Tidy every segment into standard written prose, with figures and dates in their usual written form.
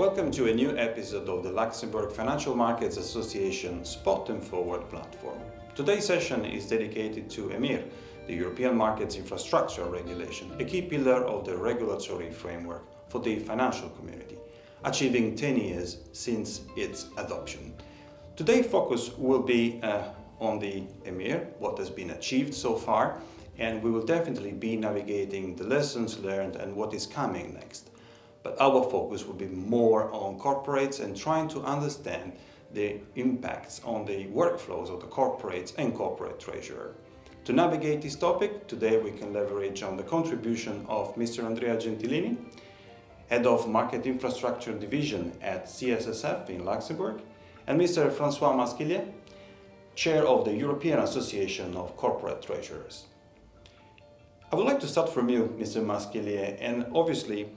Welcome to a new episode of the Luxembourg Financial Markets Association Spot and Forward platform. Today's session is dedicated to EMIR, the European Markets Infrastructure Regulation, a key pillar of the regulatory framework for the financial community, achieving 10 years since its adoption. Today's focus will be on the EMIR, what has been achieved so far, and we will definitely be navigating the lessons learned and what is coming next. But our focus will be more on corporates and trying to understand the impacts on the workflows of the corporates and corporate treasurer. To navigate this topic, today we can leverage on the contribution of Mr. Andrea Gentilini, Head of Market Infrastructure Division at CSSF in Luxembourg, and Mr. François Masquelier, Chair of the European Association of Corporate Treasurers. I would like to start from you, Mr. Masquelier, and obviously,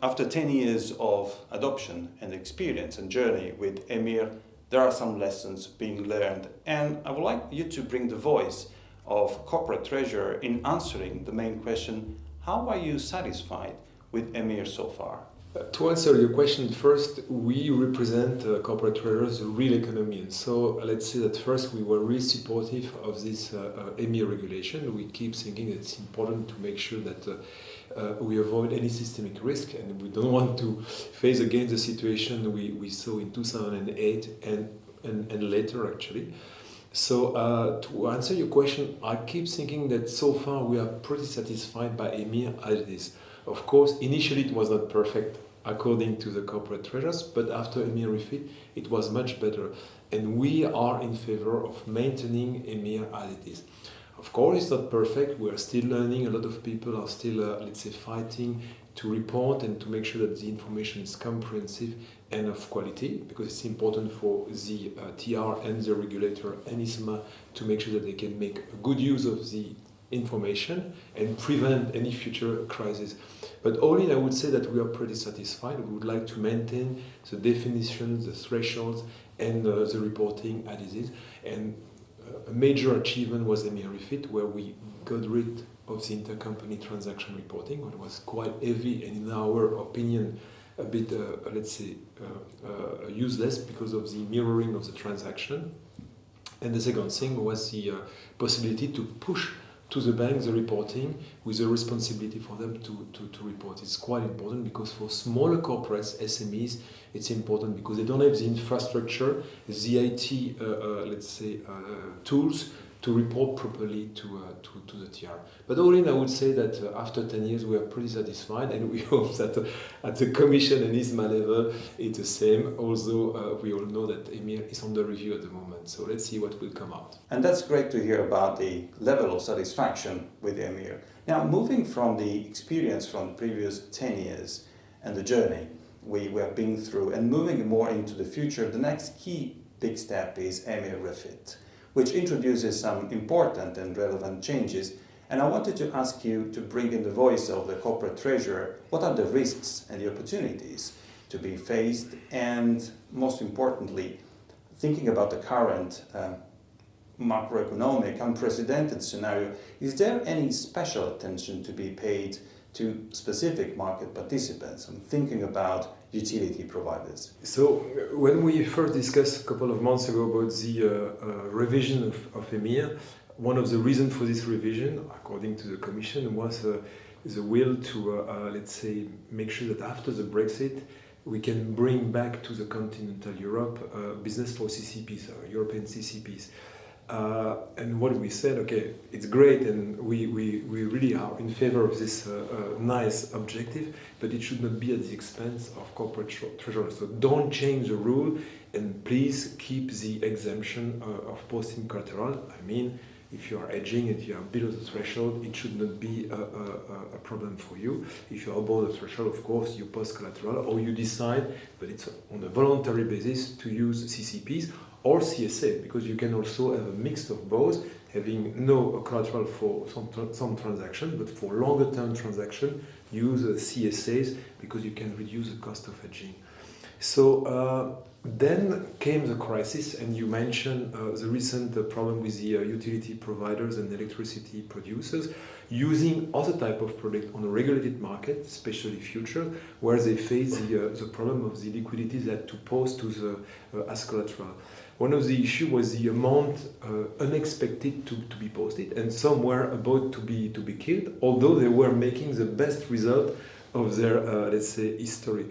after 10 years of adoption and experience and journey with EMIR, there are some lessons being learned, and I would like you to bring the voice of corporate treasurer in answering the main question: how are you satisfied with EMIR so far? To answer your question first, we represent corporate treasurers, the real economy, and so let's say that first we were really supportive of this EMIR regulation. We keep thinking it's important to make sure that we avoid any systemic risk, and we don't want to face again the situation we saw in 2008 and later actually. So to answer your question, I keep thinking that so far we are pretty satisfied by EMIR as it is. Of course, initially it was not perfect according to the corporate treasurers, but after EMIR refit, it was much better. And we are in favor of maintaining EMIR as it is. Of course, it's not perfect. We are still learning. A lot of people are still, let's say, fighting to report and to make sure that the information is comprehensive and of quality, because it's important for the TR and the regulator, NFCs, to make sure that they can make good use of the information and prevent any future crisis. But all in, I would say that we are pretty satisfied. We would like to maintain the definitions, the thresholds, and the reporting as it is. And a major achievement was EMIR refit, where we got rid of the intercompany transaction reporting, which was quite heavy and, in our opinion, a bit, useless because of the mirroring of the transaction. And the second thing was the possibility to push to the banks the reporting with a responsibility for them to report. It's quite important because for smaller corporates, SMEs, it's important because they don't have the infrastructure, the IT, tools to report properly to the TR. But all in, I would say that after 10 years, we are pretty satisfied, and we hope that at the Commission and ISMA level, it's the same, although we all know that EMIR is under review at the moment. So let's see what will come out. And that's great to hear about the level of satisfaction with EMIR. Now, moving from the experience from the previous 10 years and the journey we have been through and moving more into the future, the next key big step is EMIR refit, which introduces some important and relevant changes. And I wanted to ask you to bring in the voice of the corporate treasurer. What are the risks and the opportunities to be faced? And most importantly, thinking about the current macroeconomic unprecedented scenario, is there any special attention to be paid to specific market participants? I'm thinking about utility providers. So when we first discussed a couple of months ago about the revision of EMIR, one of the reasons for this revision, according to the Commission, was the will to, make sure that after the Brexit, we can bring back to the continental Europe business for CCPs, European CCPs. And what we said, okay, it's great, and we really are in favor of this nice objective, but it should not be at the expense of corporate treasurers. So don't change the rule, and please keep the exemption of posting collateral. I mean, if you are hedging and you are below the threshold, it should not be a problem for you. If you are above the threshold, of course, you post collateral, or you decide, but it's on a voluntary basis, to use CCPs or CSA, because you can also have a mix of both, having no collateral for some transaction, but for longer term transaction, use CSAs, because you can reduce the cost of hedging. So then came the crisis, and you mentioned the recent problem with the utility providers and electricity producers using other type of product on a regulated market, especially futures, where they face the problem of the liquidity that to post to the as collateral. One of the issue was the amount unexpected to be posted, and some were about to be killed, although they were making the best result of their let's say history.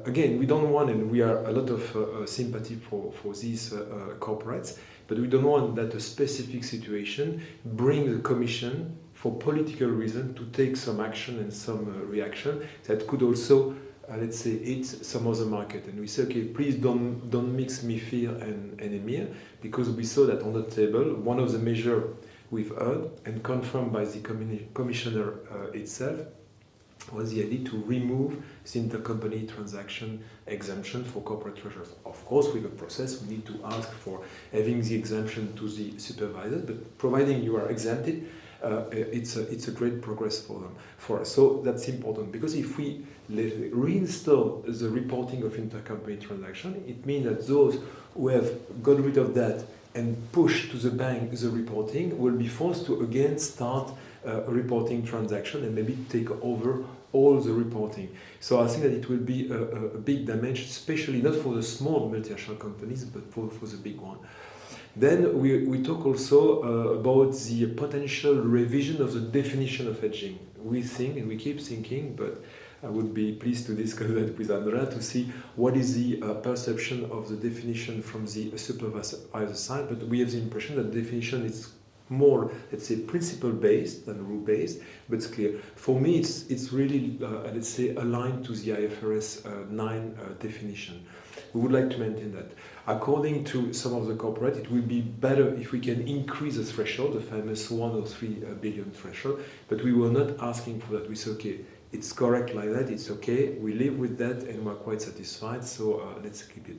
Again, we don't want, and we are a lot of sympathy for these corporates, but we don't want that a specific situation bring the Commission for political reason to take some action and some reaction that could also, let's say, hit some other market. And we say, okay, please don't mix MiFIR and EMIR, because we saw that on the table, one of the measures we've heard and confirmed by the commissioner itself was the idea to remove the intercompany transaction exemption for corporate treasurers. Of course, with the process, we need to ask for having the exemption to the supervisor, but providing you are exempted, it's a great progress for us. So that's important, because if we reinstall the reporting of intercompany transaction, it means that those who have got rid of that and push to the bank the reporting will be forced to again start a reporting transaction and maybe take over all the reporting. So I think that it will be a big damage, especially not for the small multinational companies, but for the big one. Then we talk also about the potential revision of the definition of hedging. We think, and we keep thinking, but I would be pleased to discuss that with Andrea to see what is the perception of the definition from the supervisor side. But we have the impression that the definition is more, let's say, principle-based than rule-based, but it's clear. For me, it's really, let's say, aligned to the IFRS 9 definition. We would like to maintain that. According to some of the corporate, it will be better if we can increase the threshold, the famous 1 or 3 billion threshold, but we were not asking for that. We said, okay, it's correct like that, it's okay, we live with that, and we're quite satisfied, so let's keep it.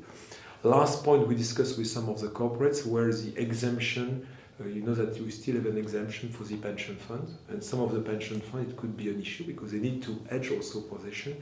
Last point we discussed with some of the corporates were the exemption. You know that we still have an exemption for the pension fund, and some of the pension fund, it could be an issue because they need to hedge also position.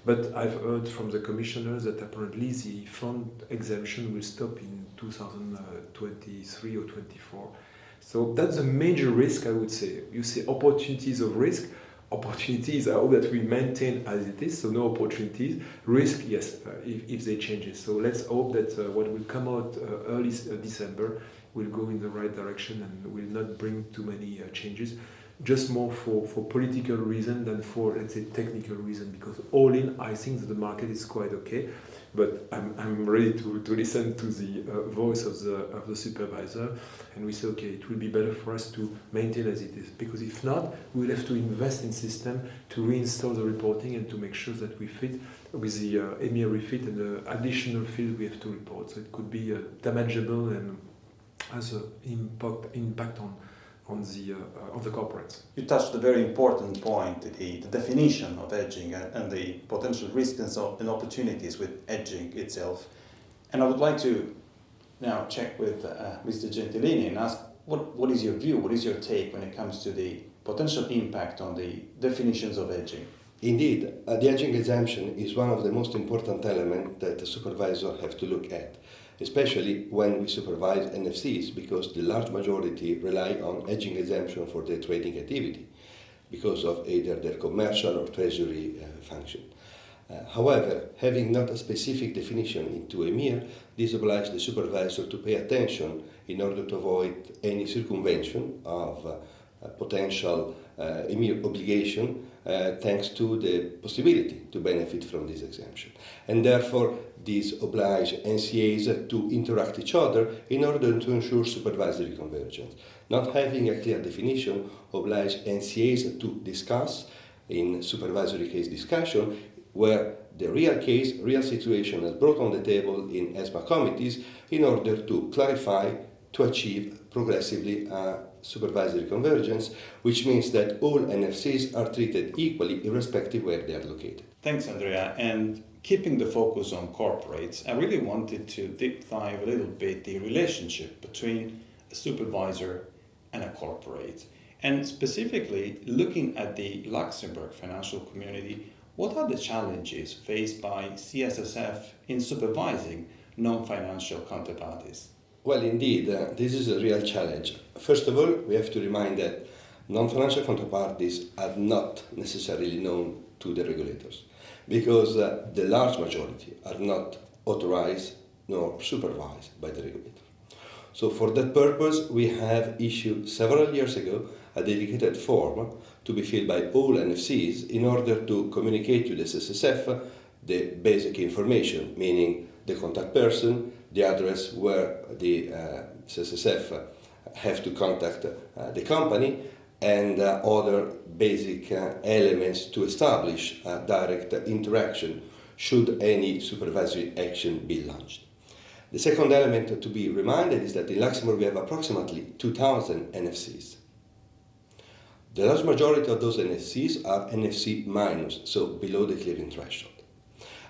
But I've heard from the commissioners that apparently the fund exemption will stop in 2023 or 24. So that's a major risk, I would say. You say opportunities of risk. Opportunities, I hope that we maintain as it is, so no opportunities. Risk, yes, if they change it. So let's hope that what will come out early December will go in the right direction and will not bring too many changes, just more for political reason than for, let's say, technical reason, because all in, I think that the market is quite okay, but I'm ready to listen to the voice of the supervisor, and we say, okay, it will be better for us to maintain as it is, because if not, we'll have to invest in system to reinstall the reporting and to make sure that we fit with the EMIR refit and the additional field we have to report. So it could be damageable and has an impact on the corporates. You touched a very important point, the definition of hedging and the potential risks and opportunities with hedging itself. And I would like to now check with Mr. Gentilini and ask, what is your view, what is your take when it comes to the potential impact on the definitions of hedging? Indeed, the hedging exemption is one of the most important elements that the supervisor have to look at, especially when we supervise NFCs, because the large majority rely on hedging exemption for their trading activity because of either their commercial or treasury function. However, having not a specific definition into EMIR, this obliges the supervisor to pay attention in order to avoid any circumvention of potential EMIR obligation thanks to the possibility to benefit from this exemption. And therefore, this obliges NCAs to interact each other in order to ensure supervisory convergence. Not having a clear definition obliges NCAs to discuss in supervisory case discussion where the real case, real situation is brought on the table in ESMA committees in order to clarify, to achieve progressively supervisory convergence, which means that all NFCs are treated equally irrespective where they are located. Thanks, Andrea. And keeping the focus on corporates, I really wanted to deep dive a little bit the relationship between a supervisor and a corporate. And specifically, looking at the Luxembourg financial community, What are the challenges faced by CSSF in supervising non-financial counterparties? Well, indeed, this is a real challenge. First of all, we have to remind that non-financial counterparties are not necessarily known to the regulators because the large majority are not authorized nor supervised by the regulator. So for that purpose, we have issued several years ago a dedicated form to be filled by all NFCs in order to communicate to the SSF the basic information, meaning the contact person, the address where the SSF have to contact the company, and other basic elements to establish direct interaction should any supervisory action be launched. The second element to be reminded is that in Luxembourg we have approximately 2,000 NFCs. The large majority of those NFCs are NFC minus, so below the clearing threshold.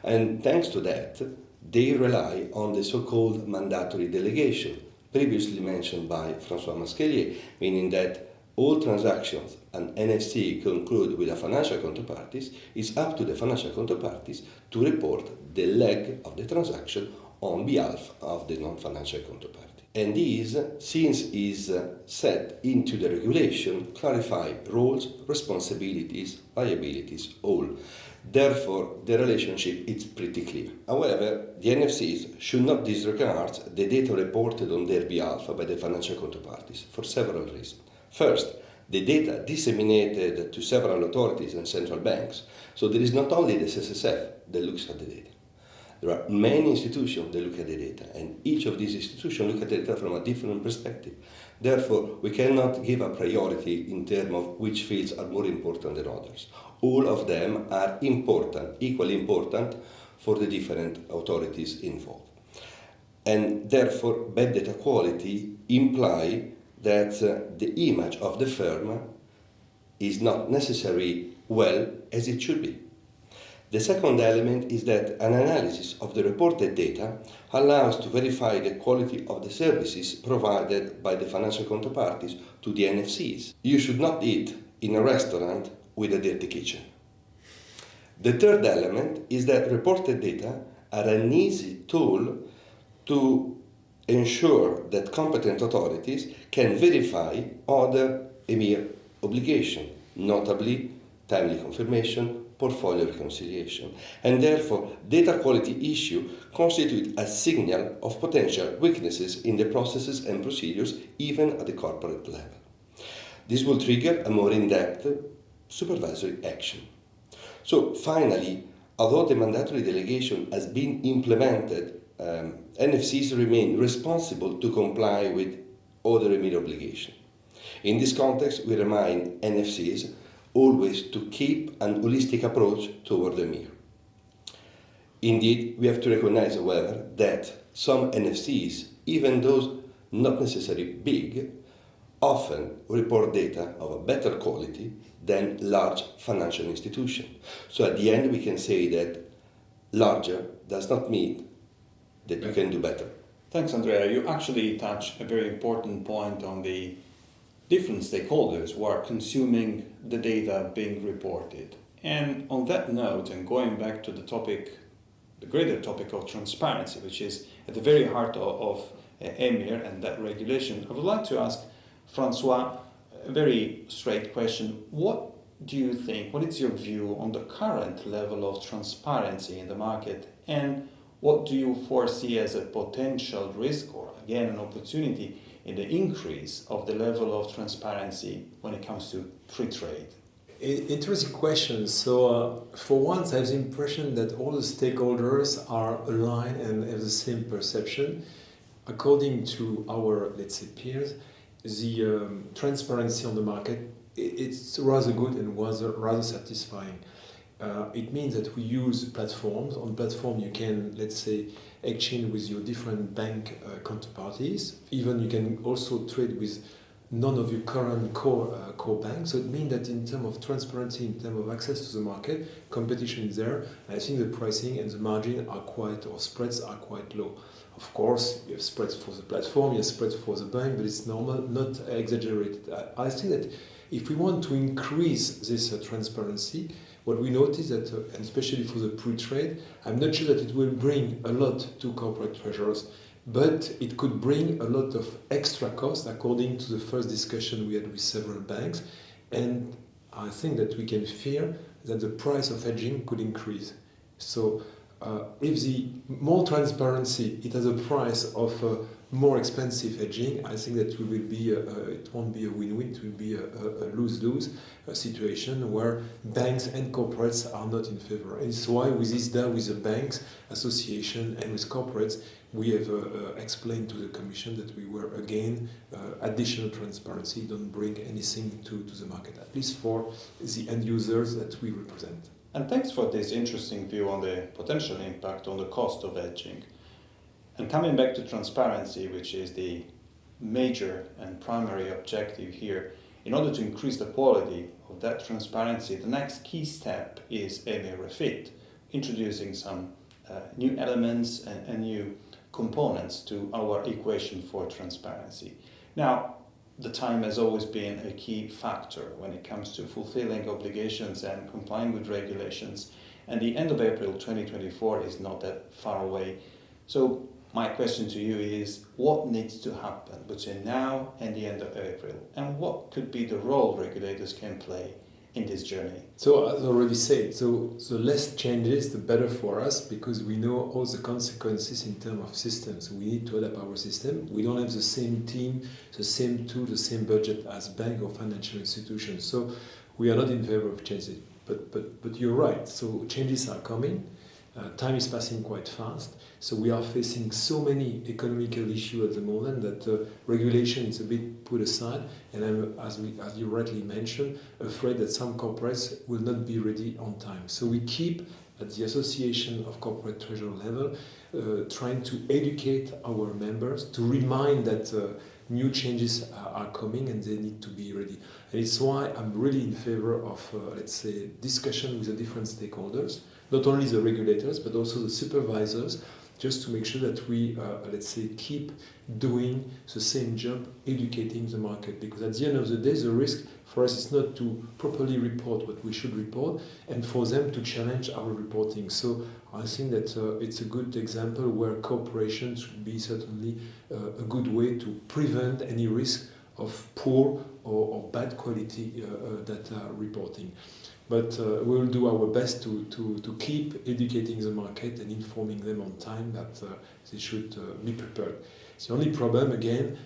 And thanks to that, they rely on the so-called mandatory delegation, previously mentioned by François Masquelier, meaning that all transactions an NFC conclude with a financial counterparties, it's up to the financial counterparties to report the leg of the transaction on behalf of the non-financial counterparty. And these, since is set into the regulation, clarify roles, responsibilities, liabilities, all. Therefore, the relationship is pretty clear. However, the NFCs should not disregard the data reported on their behalf by the financial counterparties for several reasons. First, the data disseminated to several authorities and central banks. So there is not only the SSF that looks at the data. There are many institutions that look at the data, and each of these institutions look at the data from a different perspective. Therefore, we cannot give a priority in terms of which fields are more important than others. All of them are important, equally important for the different authorities involved. And therefore, bad data quality implies that the image of the firm is not necessarily well as it should be. The second element is that an analysis of the reported data allows to verify the quality of the services provided by the financial counterparties to the NFCs. You should not eat in a restaurant with a dirty kitchen. The third element is that reported data are an easy tool to ensure that competent authorities can verify other EMIR obligations, notably timely confirmation, portfolio reconciliation, and therefore data quality issue constitute a signal of potential weaknesses in the processes and procedures even at the corporate level. This will trigger a more in-depth supervisory action. So finally, although the mandatory delegation has been implemented, NFCs remain responsible to comply with other EMIR obligations. In this context, we remind NFCs always to keep an holistic approach toward the EMIR. Indeed, we have to recognize, however, that some NFCs, even those not necessarily big, often report data of a better quality than large financial institutions. So at the end, we can say that larger does not mean that you can do better. Thanks, Andrea. You actually touch a very important point on the different stakeholders who are consuming the data being reported. And on that note, and going back to the topic, the greater topic of transparency, which is at the very heart of EMIR and that regulation, I would like to ask François a very straight question. What do you think, what is your view on the current level of transparency in the market, and what do you foresee as a potential risk or, again, an opportunity in the increase of the level of transparency when it comes to free trade? Interesting question. So, for once, I have the impression that all the stakeholders are aligned and have the same perception. According to our, let's say, peers, the transparency on the market, it's rather good and rather satisfying. It means that we use platforms. On platform, you can, let's say, exchange with your different bank counterparties. Even you can also trade with none of your current core banks. So it means that in terms of transparency, in terms of access to the market, competition is there. And I think the pricing and the margin are or spreads are quite low. Of course, you have spreads for the platform, you have spreads for the bank, but it's normal, not exaggerated. I think that if we want to increase this transparency, what we notice that, and especially for the pre-trade, I'm not sure that it will bring a lot to corporate treasurers, but it could bring a lot of extra costs according to the first discussion we had with several banks. And I think that we can fear that the price of hedging could increase. So if the more transparency, it has a price of more expensive hedging, I think that it won't be a win-win, it will be a lose-lose situation where banks and corporates are not in favor. And it's why with this with the banks association and with corporates, we have explained to the Commission that we were again additional transparency don't bring anything to the market, at least for the end users that we represent. And thanks for this interesting view on the potential impact on the cost of hedging. And coming back to transparency, which is the major and primary objective here, in order to increase the quality of that transparency, the next key step is EMIR refit, introducing some new elements and new components to our equation for transparency. Now, the time has always been a key factor when it comes to fulfilling obligations and complying with regulations, and the end of April 2024 is not that far away. So my question to you is, what needs to happen between now and the end of April, and what could be the role regulators can play in this journey? So as already said, so the less changes, the better for us, because we know all the consequences in terms of systems. We need to adapt our system. We don't have the same team, the same tool, the same budget as bank or financial institutions. So we are not in favor of changes. But you're right. So changes are coming. Time is passing quite fast. So we are facing so many economical issues at the moment that regulation is a bit put aside. And I'm, as you rightly mentioned, afraid that some corporates will not be ready on time. So we keep at the Association of Corporate Treasurer level trying to educate our members, to remind that new changes are coming and they need to be ready. And it's why I'm really in favor of, let's say, discussion with the different stakeholders, not only the regulators, but also the supervisors, just to make sure that we, let's say, keep doing the same job, educating the market. Because at the end of the day, the risk for us is not to properly report what we should report, and for them to challenge our reporting. So I think that it's a good example where cooperation should be certainly a good way to prevent any risk of poor or bad quality data reporting. But we will do our best to keep educating the market and informing them on time that they should be prepared. The only problem, again,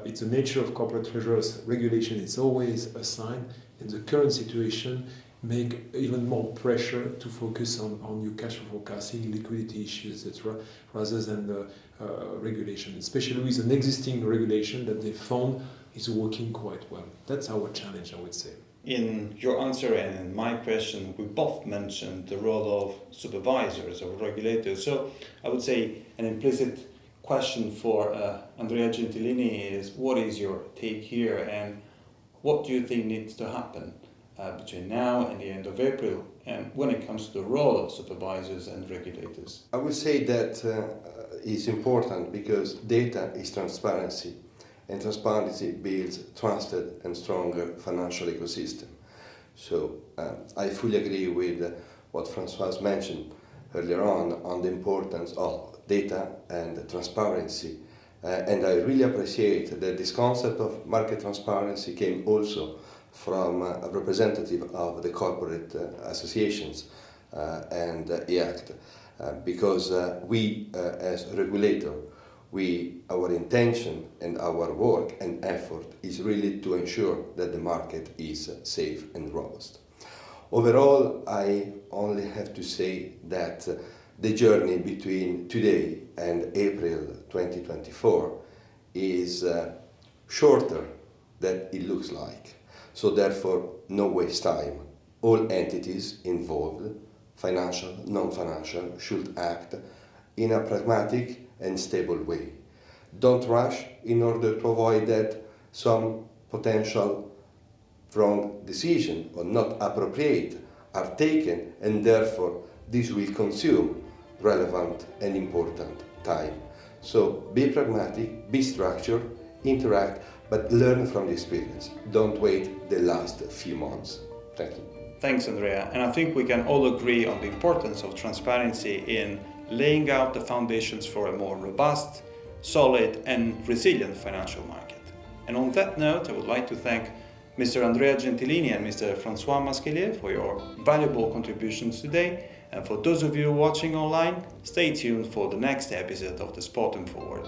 it's the nature of corporate treasurers. Regulation is always a sign, and the current situation make even more pressure to focus on new cash flow forecasting, liquidity issues, etc., rather than regulation, especially with an existing regulation that they found is working quite well. That's our challenge, I would say. In your answer and in my question, we both mentioned the role of supervisors or regulators. So I would say an implicit question for Andrea Gentilini is, what is your take here, and what do you think needs to happen between now and the end of April, and when it comes to the role of supervisors and regulators? I would say that is important because data is transparency, and transparency builds trusted and stronger financial ecosystem. So I fully agree with what François mentioned earlier on the importance of data and transparency. And I really appreciate that this concept of market transparency came also from a representative of the corporate associations and EACT, because we as regulator, our intention and our work and effort is really to ensure that the market is safe and robust. Overall, I only have to say that the journey between today and April 2024 is shorter than it looks like. So therefore, no waste time. All entities involved, financial, non-financial, should act in a pragmatic and stable way. Don't rush in order to avoid that some potential wrong decision or not appropriate are taken, and therefore this will consume relevant and important time. So be pragmatic, be structured, interact, but learn from the experience. Don't wait the last few months. Thank you. Thanks, Andrea. And I think we can all agree on the importance of transparency in laying out the foundations for a more robust, solid, and resilient financial market. And on that note, I would like to thank Mr. Andrea Gentilini and Mr. Francois Masquelier for your valuable contributions today. And for those of you watching online, stay tuned for the next episode of the Sport and Forward.